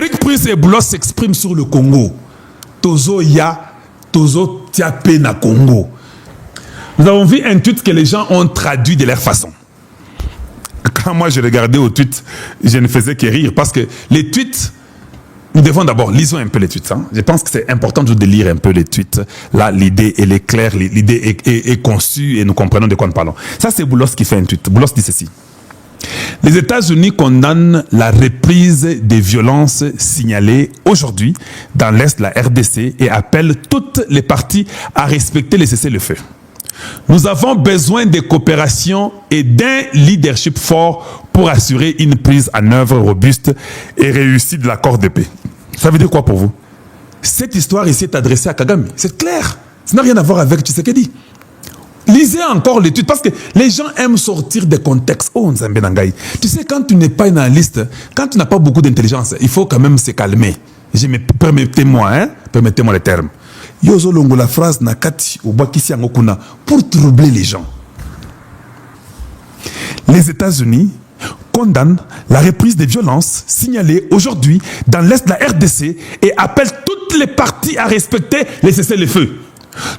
Eric Prince et Boulos s'expriment sur le Congo. Tozo ya, Tozo tiapé na Congo. Nous avons vu un tweet que les gens ont traduit de leur façon. Quand moi je regardais au tweet, je ne faisais que rire parce que les tweets, nous devons d'abord, lisons un peu les tweets. Je pense que c'est important de lire un peu les tweets. Là, l'idée, elle est claire, l'idée est conçue et nous comprenons de quoi nous parlons. Ça, c'est Boulos qui fait un tweet. Boulos dit ceci. Les États-Unis condamnent la reprise des violences signalées aujourd'hui dans l'Est de la RDC et appellent toutes les parties à respecter les cessez-le-feu. Nous avons besoin de coopération et d'un leadership fort pour assurer une prise en œuvre robuste et réussie de l'accord de paix. Ça veut dire quoi pour vous? Cette histoire ici est adressée à Kagame. C'est clair. Ça n'a rien à voir avec Tshisekedi. Lisez encore les tweets parce que les gens aiment sortir des contextes. Oh, Nzambe Nangai. Tu sais, quand tu n'es pas une analyste, quand tu n'as pas beaucoup d'intelligence, il faut quand même se calmer. Permettez-moi le terme. Yozo longo la phrase nakati ubakisi angokuna pour troubler les gens. Les États-Unis condamnent la reprise des violences signalées aujourd'hui dans l'Est de la RDC et appellent toutes les parties à respecter les cessez-le-feu.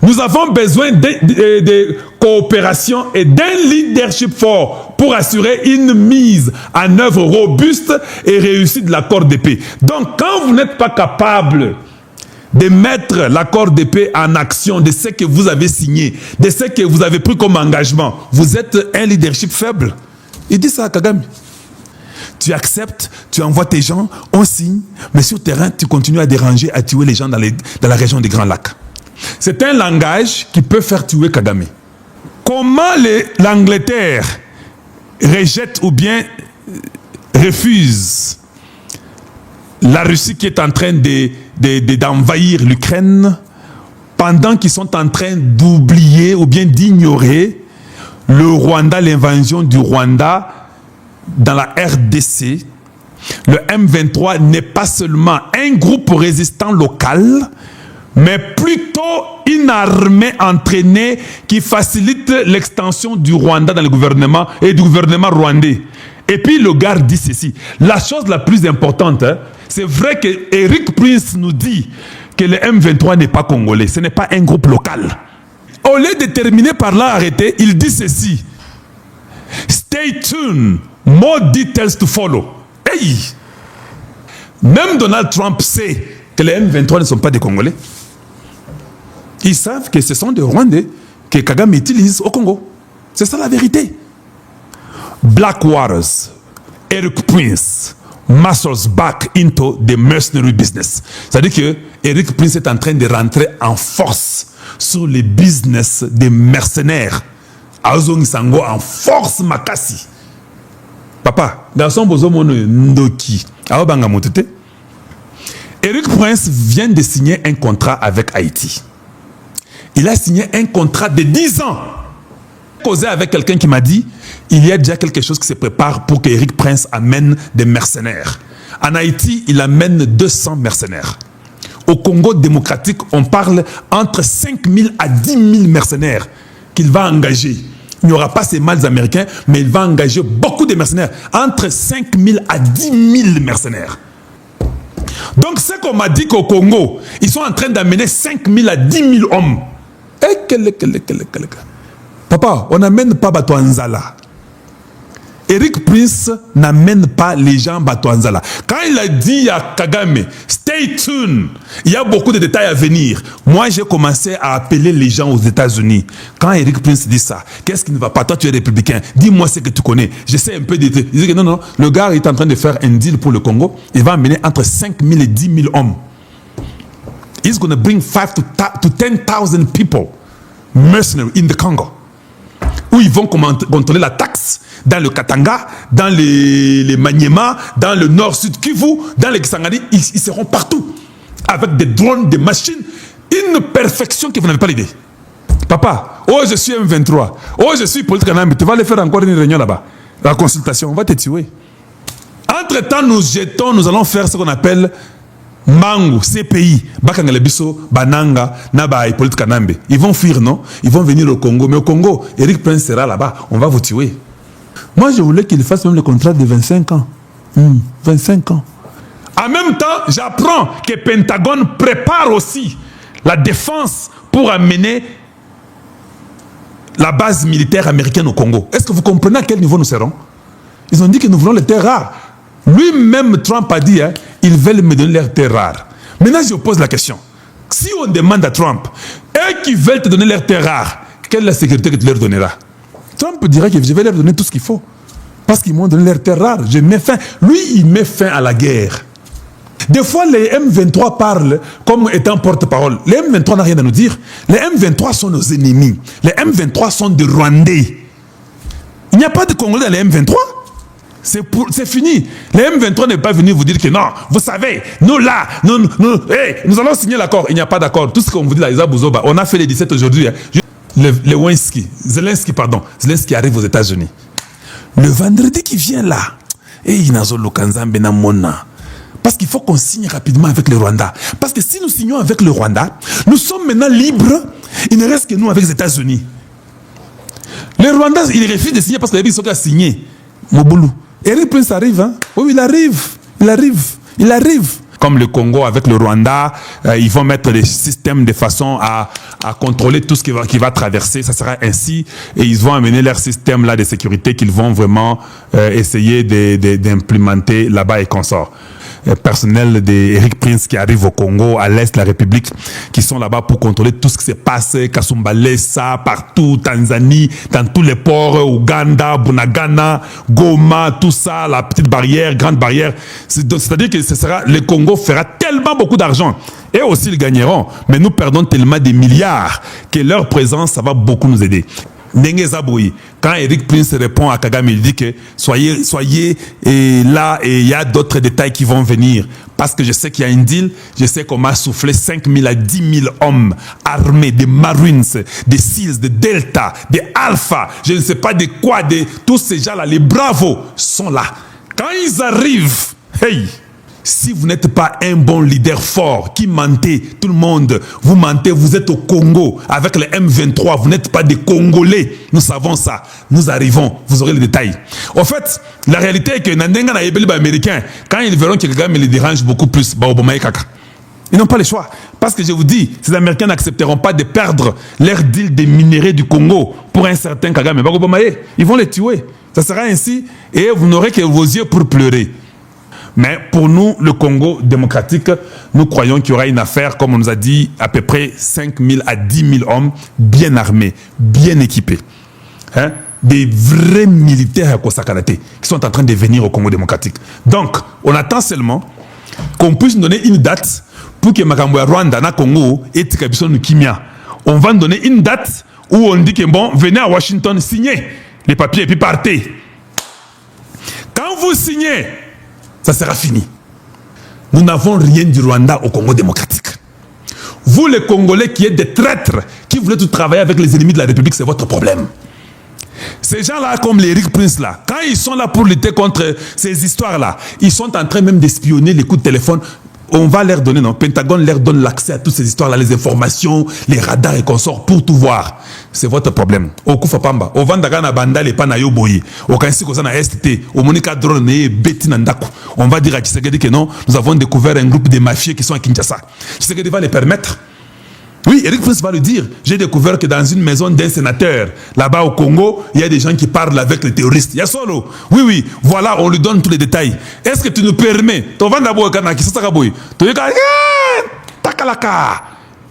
Nous avons besoin de coopération et d'un leadership fort pour assurer une mise en œuvre robuste et réussie de l'accord de paix. Donc, quand vous n'êtes pas capable de mettre l'accord de paix en action, de ce que vous avez signé, de ce que vous avez pris comme engagement, vous êtes un leadership faible. Il dit ça à Kagame. Tu acceptes, tu envoies tes gens, on signe, mais sur le terrain, tu continues à déranger, à tuer les gens dans la région des Grands Lacs. C'est un langage qui peut faire tuer Kagame. Comment l'Angleterre rejette ou bien refuse la Russie qui est en train d'envahir l'Ukraine pendant qu'ils sont en train d'oublier ou bien d'ignorer le Rwanda, l'invasion du Rwanda dans la RDC. Le M23 n'est pas seulement un groupe résistant local, mais plutôt une armée entraînée qui facilite l'extension du Rwanda dans le gouvernement et du gouvernement rwandais. Et puis le gars dit ceci. La chose la plus importante, c'est vrai que Eric Prince nous dit que le M23 n'est pas congolais. Ce n'est pas un groupe local. Au lieu de terminer par l'arrêter, il dit ceci. Stay tuned. More details to follow. Hey! Même Donald Trump sait que les M23 ne sont pas des Congolais. Ils savent que ce sont des Rwandais que Kagame utilise au Congo. C'est ça la vérité. Blackwaters, Eric Prince, muscles back into the mercenary business. C'est-à-dire que Eric Prince est en train de rentrer en force sur le business des mercenaires. Azong Sango en force makasi. Papa, garçon bozomono ndoki. Aobanga motete. Eric Prince vient de signer un contrat avec Haïti. Il a signé un contrat de 10 ans. J'ai causé avec quelqu'un qui m'a dit il y a déjà quelque chose qui se prépare pour que Eric Prince amène des mercenaires. En Haïti, il amène 200 mercenaires. Au Congo démocratique, on parle entre 5 000 à 10 000 mercenaires qu'il va engager. Il n'y aura pas ces mâles américains, mais il va engager beaucoup de mercenaires. Entre 5 000 à 10 000 mercenaires. Donc, ce qu'on m'a dit qu'au Congo, ils sont en train d'amener 5 000 à 10 000 hommes. Papa, on n'amène pas Batouanzala. Eric Prince n'amène pas les gens Batouanzala. Quand il a dit à Kagame, stay tuned, il y a beaucoup de détails à venir. Moi, j'ai commencé à appeler les gens aux États-Unis. Quand Eric Prince dit ça, qu'est-ce qui ne va pas? Toi, tu es républicain. Dis-moi ce que tu connais. J'essaie un peu de... Il dit que non, le gars est en train de faire un deal pour le Congo. Il va amener entre 5 000 et 10 000 hommes. He's going to bring 5 to 10,000 people, mercenaries in the Congo, où ils vont contrôler la taxe dans le Katanga, dans les Maniema, dans le nord-sud Kivu, dans les Kisangani. Ils seront partout avec des drones, des machines, une perfection que vous n'avez pas l'idée. Papa, oh je suis M23, oh je suis politique en tu vas aller faire encore une réunion là-bas, la consultation, on va te tuer. Entre-temps, nous allons faire ce qu'on appelle Mango, CPI, Bakangalebiso, Bananga, Naba et Politique Kanambe. Ils vont fuir, non? Ils vont venir au Congo. Mais au Congo, Eric Prince sera là-bas. On va vous tuer. Moi, je voulais qu'il fasse même le contrat de 25 ans. 25 ans. En même temps, j'apprends que le Pentagone prépare aussi la défense pour amener la base militaire américaine au Congo. Est-ce que vous comprenez à quel niveau nous serons? Ils ont dit que nous voulons les terres rares. Lui-même, Trump a dit, hein, ils veulent me donner leurs terres rares. Maintenant, je vous pose la question. Si on demande à Trump, eux qui veulent te donner leurs terres rares, quelle est la sécurité que tu leur donneras? Trump dirait que je vais leur donner tout ce qu'il faut. Parce qu'ils m'ont donné leurs terres rares. Je mets fin. Lui, il met fin à la guerre. Des fois, les M23 parlent comme étant porte-parole. Les M23 n'ont rien à nous dire. Les M23 sont nos ennemis. Les M23 sont des Rwandais. Il n'y a pas de Congolais dans les M23. C'est fini. Les M23 n'est pas venu vous dire que non, vous savez, nous là, nous allons signer l'accord. Il n'y a pas d'accord. Tout ce qu'on vous dit là, Isa Bouzoba, on a fait les 17 aujourd'hui. Zelensky arrive aux États-Unis. Le vendredi qui vient là, parce qu'il faut qu'on signe rapidement avec le Rwanda. Parce que si nous signons avec le Rwanda, nous sommes maintenant libres. Il ne reste que nous avec les États-Unis. Le Rwanda, il refuse de signer parce qu'il a signé. Moboulou. Eric Prince arrive, hein? Oui, il arrive. Comme le Congo avec le Rwanda, ils vont mettre les systèmes de façon à contrôler tout ce qui va traverser. Ça sera ainsi. Et ils vont amener leur système là de sécurité qu'ils vont vraiment essayer d'implémenter là-bas et consorts. Personnel d'Eric Prince qui arrive au Congo, à l'est de la République, qui sont là-bas pour contrôler tout ce qui se passe, Kasumbalesa, partout, Tanzanie, dans tous les ports, Ouganda, Bunagana, Goma, tout ça, la petite barrière, grande barrière. C'est-à-dire que le Congo fera tellement beaucoup d'argent. Et aussi ils gagneront. Mais nous perdons tellement des milliards que leur présence, ça va beaucoup nous aider. Quand Eric Prince répond à Kagame, il dit que soyez là et il y a d'autres détails qui vont venir. Parce que je sais qu'il y a un deal, je sais qu'on m'a soufflé 5 000 à 10 000 hommes armés, des Marines, des SEALs, des Delta, des Alpha, je ne sais pas de quoi, tous ces gens-là, les bravos sont là. Quand ils arrivent, hey! Si vous n'êtes pas un bon leader fort, qui mentez, tout le monde, vous mentez, vous êtes au Congo, avec les M23, vous n'êtes pas des Congolais. Nous savons ça. Nous arrivons, vous aurez les détails. En fait, la réalité est que Nandenga na Ebeli américain, quand ils verront que Kagame les dérange beaucoup plus, ils n'ont pas le choix. Parce que je vous dis, ces Américains n'accepteront pas de perdre leur deal des minéraux du Congo pour un certain Kagame. Ils vont les tuer. Ça sera ainsi et vous n'aurez que vos yeux pour pleurer. Mais pour nous, le Congo démocratique, nous croyons qu'il y aura une affaire, comme on nous a dit, à peu près 5 000 à 10 000 hommes bien armés, bien équipés. Hein? Des vrais militaires à Kosakanate qui sont en train de venir au Congo démocratique. Donc, on attend seulement qu'on puisse nous donner une date pour que Makambo Rwanda, na Congo, et Tikabiso Kimia. On va nous donner une date où on dit que bon, venez à Washington, signez les papiers et puis partez. Quand vous signez, ça sera fini. Nous n'avons rien du Rwanda au Congo démocratique. Vous, les Congolais qui êtes des traîtres, qui voulez tout travailler avec les ennemis de la République, c'est votre problème. Ces gens-là, comme les Eric Prince là, quand ils sont là pour lutter contre ces histoires-là, ils sont en train même d'espionner les coups de téléphone. On va leur donner, non, Pentagone leur donne l'accès à toutes ces histoires-là, les informations, les radars et consorts pour tout voir. C'est votre problème. Au Koufapamba, au Vandagana Bandal et Panayoboyi, au Kansi Kozana ST, au Monika Drone et Betty Nandaku. On va dire à Tshisekedi que non, nous avons découvert un groupe de mafieux qui sont à Kinshasa. Tshisekedi va les permettre. Oui, Eric Prince va le dire. J'ai découvert que dans une maison d'un sénateur, là-bas au Congo, il y a des gens qui parlent avec les terroristes. Il y a solo. Oui, voilà, on lui donne tous les détails. Est-ce que tu nous permets,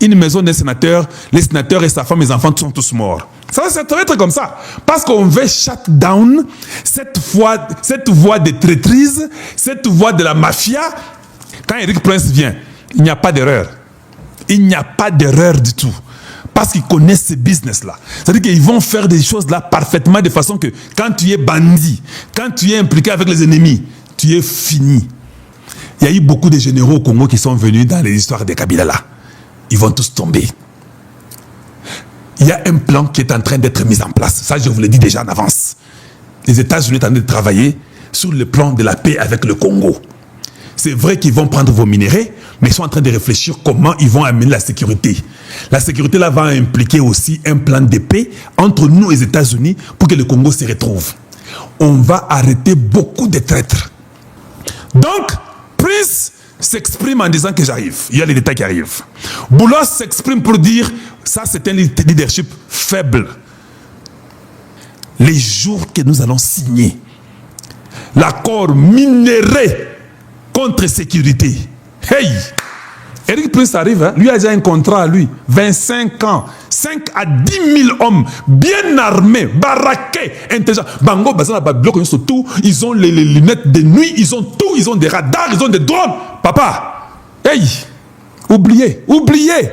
une maison d'un sénateur, les sénateurs et sa femme et les enfants sont tous morts. Ça va être comme ça. Parce qu'on veut shut down cette voie de traîtrise, cette voie de la mafia. Quand Eric Prince vient, il n'y a pas d'erreur. Il n'y a pas d'erreur du tout. Parce qu'ils connaissent ce business-là. C'est-à-dire qu'ils vont faire des choses là parfaitement de façon que quand tu es bandit, quand tu es impliqué avec les ennemis, tu es fini. Il y a eu beaucoup de généraux au Congo qui sont venus dans les histoires des Kabila là. Ils vont tous tomber. Il y a un plan qui est en train d'être mis en place. Ça, je vous l'ai dit déjà en avance. Les États-Unis sont en train de travailler sur le plan de la paix avec le Congo. C'est vrai qu'ils vont prendre vos minéraux, mais ils sont en train de réfléchir comment ils vont amener la sécurité. La sécurité là va impliquer aussi un plan de paix entre nous et les États-Unis pour que le Congo se retrouve. On va arrêter beaucoup de traîtres. Donc, Prince s'exprime en disant que j'arrive. Il y a les détails qui arrivent. Boulos s'exprime pour dire, ça c'est un leadership faible. Les jours que nous allons signer l'accord minéré contre sécurité. Hey! Eric Prince arrive, hein? Lui a déjà un contrat à lui, 25 ans, 5 à 10 000 hommes, bien armés, baraqués, intelligents. Bango, Bazana, Babylon, ils ont les lunettes de nuit, ils ont tout, ils ont des radars, ils ont des drones. Papa, hey! Oubliez, oubliez!